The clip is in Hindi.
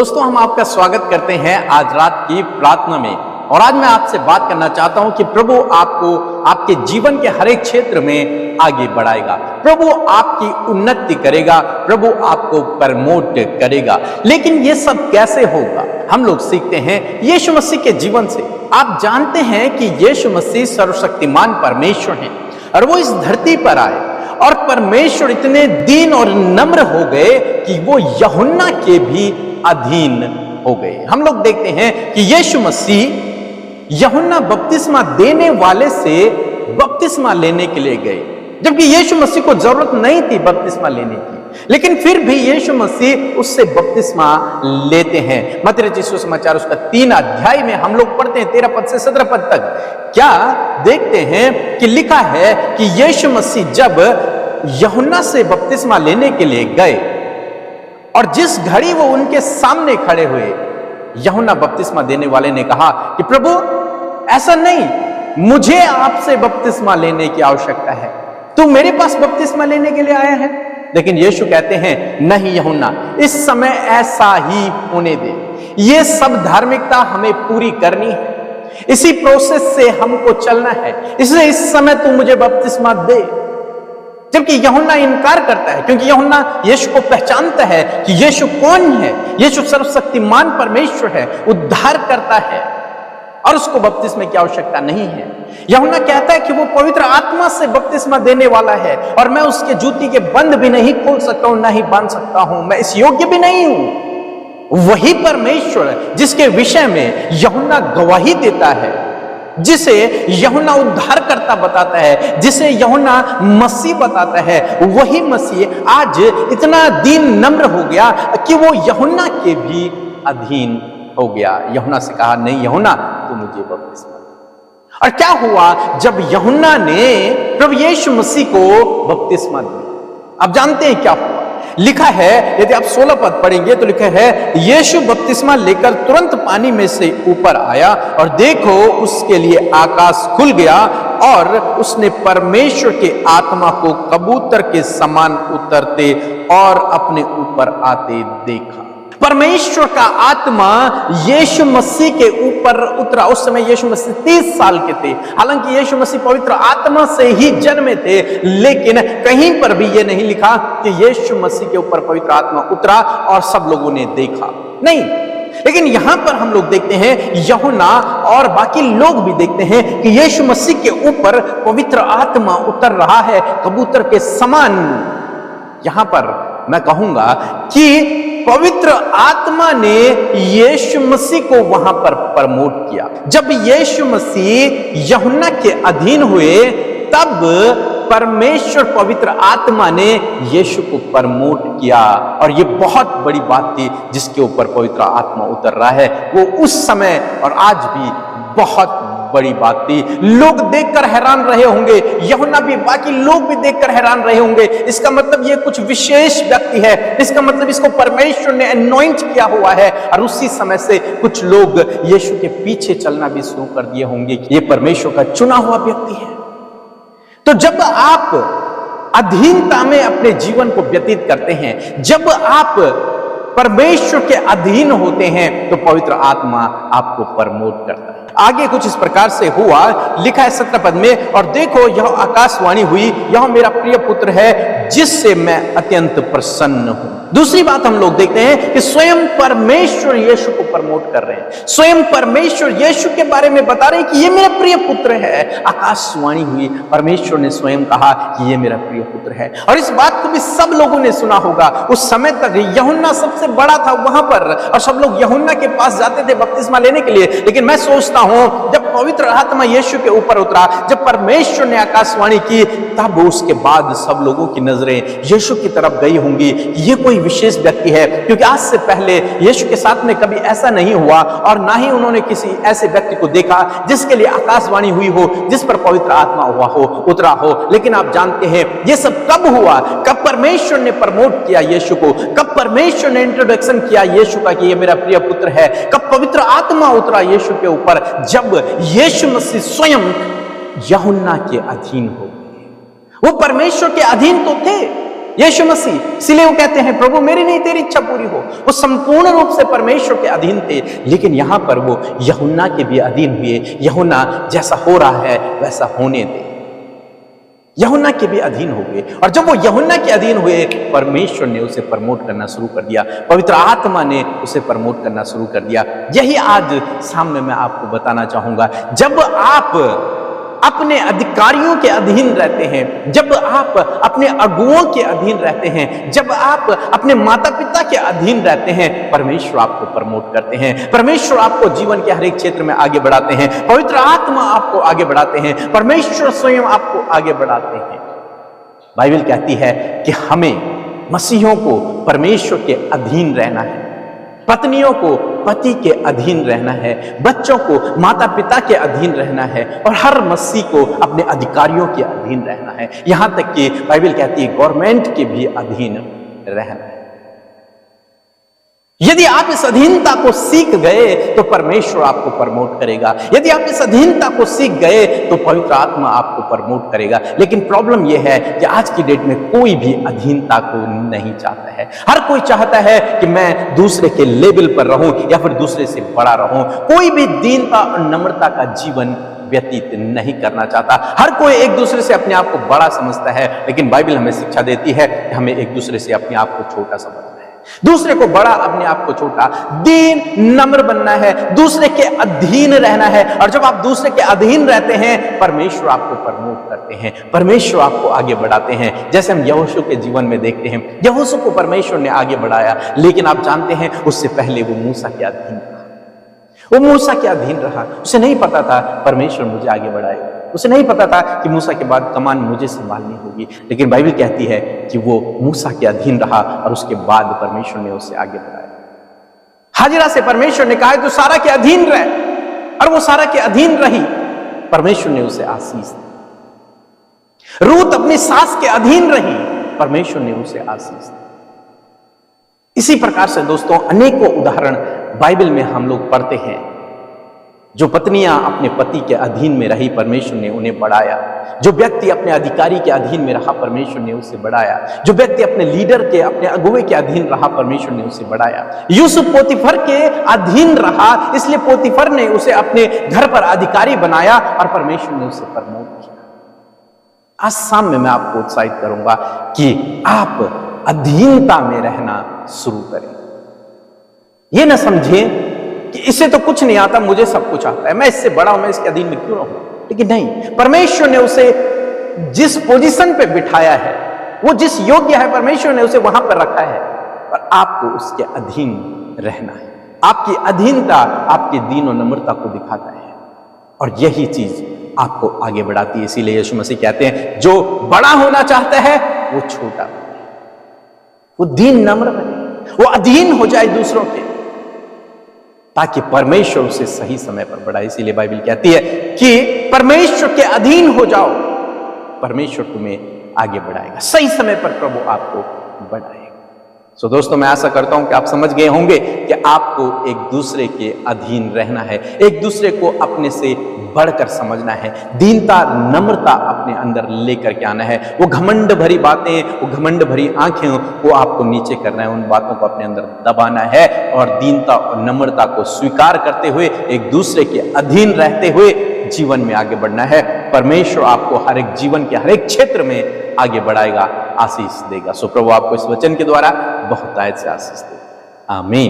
दोस्तों, हम आपका स्वागत करते हैं आज रात की प्रार्थना में। और आज मैं आपसे बात करना चाहता हूं कि प्रभु आपको आपके जीवन के हर एक क्षेत्र में आगे बढ़ाएगा, प्रभु आपकी उन्नति करेगा, प्रभु आपको प्रमोट करेगा। लेकिन ये सब कैसे होगा? हम लोग सीखते हैं यीशु मसीह के जीवन से। आप जानते हैं कि यीशु मसीह सर्वशक्तिमान परमेश्वर हैं और वो इस धरती पर आए और परमेश्वर इतने दीन और नम्र हो गए कि वो यूहन्ना के भी अधीन हो गए। हम लोग देखते हैं कि यीशु मसीह यूहन्ना बपतिस्मा देने वाले से बपतिस्मा लेने के लिए गए, जबकि यीशु मसीह को जरूरत नहीं थी बपतिस्मा लेने की, लेकिन फिर भी यीशु मसीह उससे बपतिस्मा लेते हैं। मत्ती रचित सुसमाचार उसका 3 अध्याय में हम लोग पढ़ते हैं 13 पद से 17 पद तक। क्या देखते हैं कि लिखा है कि यीशु मसीह जब यूहन्ना से बपतिस्मा लेने के लिए गए और जिस घड़ी वो उनके सामने खड़े हुए, यूहन्ना बपतिस्मा देने वाले ने कहा कि प्रभु, ऐसा नहीं, मुझे आपसे बपतिस्मा लेने की आवश्यकता है, तू मेरे पास बपतिस्मा लेने के लिए आया है। लेकिन यीशु कहते हैं, नहीं यूहन्ना, इस समय ऐसा ही होने दे। ये सब धार्मिकता हमें पूरी करनी है, इसी प्रोसेस से हमको चलना है, इसलिए इस समय तू मुझे बपतिस्मा दे। जबकि यूहन्ना इनकार करता है, क्योंकि यूहन्ना यीशु को पहचानता है कि यीशु कौन है। यीशु सर्वशक्तिमान परमेश्वर है, उद्धार करता है और उसको बपतिस्मे की आवश्यकता नहीं है। यूहन्ना कहता है कि वो पवित्र आत्मा से बपतिस्मा देने वाला है और मैं उसके जूती के बंद भी नहीं खोल सकता हूं, ना ही बांध सकता हूं, मैं इस योग्य भी नहीं हूं। वही परमेश्वर जिसके विषय में यूहन्ना गवाही देता है, जिसे यूहन्ना उद्धारकर्ता बताता है, जिसे यूहन्ना मसीह बताता है, वही मसीह आज इतना दीन नम्र हो गया कि वो यूहन्ना के भी अधीन हो गया। यूहन्ना से कहा, नहीं यूहन्ना, तू मुझे बपतिस्मा दे। और क्या हुआ जब यूहन्ना ने प्रभु यीशु मसीह को बपतिस्मा दिया? आप जानते हैं क्या हुआ? लिखा है, यदि आप 16 पद पढ़ेंगे तो लिखा है, यीशु बपतिस्मा लेकर तुरंत पानी में से ऊपर आया और देखो उसके लिए आकाश खुल गया और उसने परमेश्वर के आत्मा को कबूतर के समान उतरते और अपने ऊपर आते देखा। परमेश्वर का आत्मा यीशु मसीह के ऊपर उतरा। उस समय यीशु मसीह 30 साल के थे। हालांकि यीशु मसीह पवित्र आत्मा से ही जन्मे थे, लेकिन कहीं पर भी यह नहीं लिखा कि यीशु मसीह के ऊपर पवित्र आत्मा उतरा और सब लोगों ने देखा, नहीं। लेकिन यहां पर हम लोग देखते हैं, यूहन्ना और बाकी लोग भी देखते हैं कि यीशु मसीह के ऊपर पवित्र आत्मा उतर रहा है कबूतर के समान। यहां पर मैं कहूंगा कि पवित्र आत्मा ने यीशु मसीह को वहां पर प्रमोट किया। जब यीशु मसीह यूहन्ना के अधीन हुए, तब परमेश्वर पवित्र आत्मा ने यीशु को प्रमोट किया। और ये बहुत बड़ी बात थी जिसके ऊपर पवित्र आत्मा उतर रहा है। वो उस समय और आज भी बहुत बड़ी बात थी। लोग देखकर हैरान रहे होंगे, यूहन्ना भी, बाकी लोग भी देखकर हैरान रहे होंगे। इसका मतलब ये कुछ विशेष व्यक्ति है, इसका मतलब इसको परमेश्वर ने अनॉइंट किया हुआ है। और उसी समय से कुछ लोग यीशु के पीछे चलना भी शुरू कर दिए होंगे कि ये परमेश्वर का चुना हुआ व्यक्ति है। तो जब आप अधीनता में अपने जीवन को व्यतीत करते हैं, जब आप परमेश्वर के अधीन होते हैं, तो पवित्र आत्मा आपको प्रमोट करता है। आगे कुछ इस प्रकार से हुआ, लिखा है 17 पद में, और देखो यह आकाशवाणी हुई, यह मेरा प्रिय पुत्र है जिससे मैं अत्यंत प्रसन्न हूं। दूसरी बात हम लोग देखते हैं कि स्वयं परमेश्वर यीशु को प्रमोट कर रहे हैं। स्वयं परमेश्वर यीशु के बारे में बता रहे हैं कि ये मेरा प्रिय पुत्र है। आकाशवाणी हुई, परमेश्वर ने स्वयं कहा कि ये मेरा प्रिय पुत्र है। और इस बात को भी सब लोगों ने सुना होगा। उस समय तक यूहन्ना सबसे बड़ा था वहां पर, और सब लोग यूहन्ना के पास जाते थे बपतिस्मा लेने के लिए। लेकिन मैं सोचता हूं, जब पवित्र आत्मा यीशु के ऊपर उतरा, जब परमेश्वर ने आकाशवाणी की, तब उसके बाद सब लोगों की नजरें यीशु की तरफ गई होंगी। ये कोई विशेष व्यक्ति है, क्योंकि आज से पहले यीशु के साथ में कभी ऐसा नहीं हुआ, और ना ही उन्होंने किसी ऐसे व्यक्ति को देखा जिसके लिए आकाशवाणी हुई हो, जिस पर पवित्र आत्मा हुआ हो, उतरा हो। लेकिन आप जानते हैं ये सब कब हुआ? कब परमेश्वर ने प्रमोट किया यीशु को? कब परमेश्वर ने इंट्रोडक्शन किया यीशु का कि ये मेरा प्रिय पुत्र है? कब पवित्र आत्मा उतरा यीशु के ऊपर? जब यीशु मसीह स्वयं यूहन्ना के अधीन हो गए। वो परमेश्वर के अधीन तो थे, यीशु मसीह, इसलिए वो कहते हैं प्रभु मेरी नहीं तेरी इच्छा पूरी हो। वो संपूर्ण रूप से परमेश्वर के अधीन थे, लेकिन यहां पर वो यूहन्ना के भी अधीन हुए। यूहन्ना जैसा हो रहा है वैसा होने दे, यूहन्ना के भी अधीन हो गए। और जब वो यूहन्ना के अधीन हुए, परमेश्वर ने उसे प्रमोट करना शुरू कर दिया, पवित्र आत्मा ने उसे प्रमोट करना शुरू कर दिया। यही आज सामने मैं आपको बताना चाहूंगा। जब आप अपने अधिकारियों के अधीन रहते हैं, जब आप अपने अगुओं के अधीन रहते हैं, जब आप अपने माता पिता के अधीन रहते हैं, परमेश्वर आपको प्रमोट करते हैं, परमेश्वर आपको जीवन के हर एक क्षेत्र में आगे बढ़ाते हैं, पवित्र आत्मा आपको आगे बढ़ाते हैं, परमेश्वर स्वयं आपको आगे बढ़ाते हैं। बाइबल कहती है कि हमें मसीहों को परमेश्वर के अधीन रहना है, पत्नियों को पति के अधीन रहना है, बच्चों को माता पिता के अधीन रहना है, और हर मसीह को अपने अधिकारियों के अधीन रहना है। यहां तक कि बाइबल कहती है गवर्नमेंट के भी अधीन रहना है। यदि आप इस अधीनता को सीख गए तो परमेश्वर आपको प्रमोट करेगा। यदि आप इस अधीनता को सीख गए तो पवित्र आत्मा आपको प्रमोट करेगा। लेकिन प्रॉब्लम यह है कि आज की डेट में कोई भी अधीनता को नहीं चाहता है। हर कोई चाहता है कि मैं दूसरे के लेवल पर रहूं या फिर दूसरे से बड़ा रहूं। कोई भी दीनता और नम्रता का जीवन व्यतीत नहीं करना चाहता। हर कोई एक दूसरे से अपने आप को बड़ा समझता है, लेकिन बाइबल हमें शिक्षा देती है कि हमें एक दूसरे से अपने आप को छोटा समझना है, दूसरे को बड़ा, अपने आप को छोटा। दीन नम्र बनना है, दूसरे के अधीन रहना है। और जब आप दूसरे के अधीन रहते हैं, परमेश्वर आपको प्रमोट करते हैं, परमेश्वर आपको आगे बढ़ाते हैं। जैसे हम यहोशू के जीवन में देखते हैं, यहोशू को परमेश्वर ने आगे बढ़ाया, लेकिन आप जानते हैं उससे पहले वो मूसा के अधीन था। वो मूसा के अधीन रहा। उसे नहीं पता था परमेश्वर मुझे आगे बढ़ाएगा, उसे नहीं पता था कि मूसा के बाद कमान मुझे संभालनी होगी। लेकिन बाइबल कहती है कि वो मूसा के अधीन रहा और उसके बाद परमेश्वर ने उसे आगे बढ़ाया। हाजिरा से परमेश्वर ने कहा तू सारा के अधीन रह, और वो सारा के अधीन रही। परमेश्वर ने उसे आशीष दी। रूत अपनी सास के अधीन रही, परमेश्वर ने उसे आशीष दी। इसी प्रकार से दोस्तों अनेकों उदाहरण बाइबल में हम लोग पढ़ते हैं। जो पत्नियां अपने पति के अधीन में रही, परमेश्वर ने उन्हें बढ़ाया। जो व्यक्ति अपने अधिकारी के अधीन में रहा, परमेश्वर ने उसे बढ़ाया। जो व्यक्ति अपने लीडर के, अपने अगुवे के अधीन रहा, परमेश्वर ने उसे बढ़ाया। यूसुफ पोतीफर के अधीन रहा, इसलिए पोतीफर ने उसे अपने घर पर अधिकारी बनाया और परमेश्वर ने उसे प्रमोट किया। आज शाम में मैं आपको उत्साहित करूंगा कि आप अधीनता में रहना शुरू करें। यह ना समझें कि इससे तो कुछ नहीं आता, मुझे सब कुछ आता है, मैं इससे बड़ा हूं, मैं इसके अधीन में क्यों रहूं। लेकिन नहीं, परमेश्वर ने उसे जिस पोजीशन पे बिठाया है, वो जिस योग्य है, परमेश्वर ने उसे वहां पर रखा है, और आपको उसके अधीन रहना है। आपकी अधीनता आपकी दीन और नम्रता को दिखाता है, और यही चीज आपको आगे बढ़ाती है। इसीलिए यीशु मसीह कहते हैं जो बड़ा होना चाहता है वो छोटा बने, वो दीन नम्र बने, वो अधीन हो जाए दूसरों के, ताकि परमेश्वर उसे सही समय पर बढ़ाए। इसीलिए बाइबल कहती है कि परमेश्वर के अधीन हो जाओ, परमेश्वर तुम्हें आगे बढ़ाएगा, सही समय पर प्रभु आपको बढ़ाएगा। सो दोस्तों मैं आशा करता हूं कि आप समझ गए होंगे कि आपको एक दूसरे के अधीन रहना है, एक दूसरे को अपने से बढ़कर समझना है, दीनता नम्रता अपने अंदर लेकर के आना है। वो घमंड भरी बातें, वो घमंड भरी आंखें, वो आपको नीचे करना है, उन बातों को अपने अंदर दबाना है, और दीनता और नम्रता को स्वीकार करते हुए एक दूसरे के अधीन रहते हुए जीवन में आगे बढ़ना है। परमेश्वर आपको हर एक जीवन के हर एक क्षेत्र में आगे बढ़ाएगा, आशीष देगा। सो प्रभु आपको इस वचन के द्वारा बहुतायत से आशीष देगा। आमीन।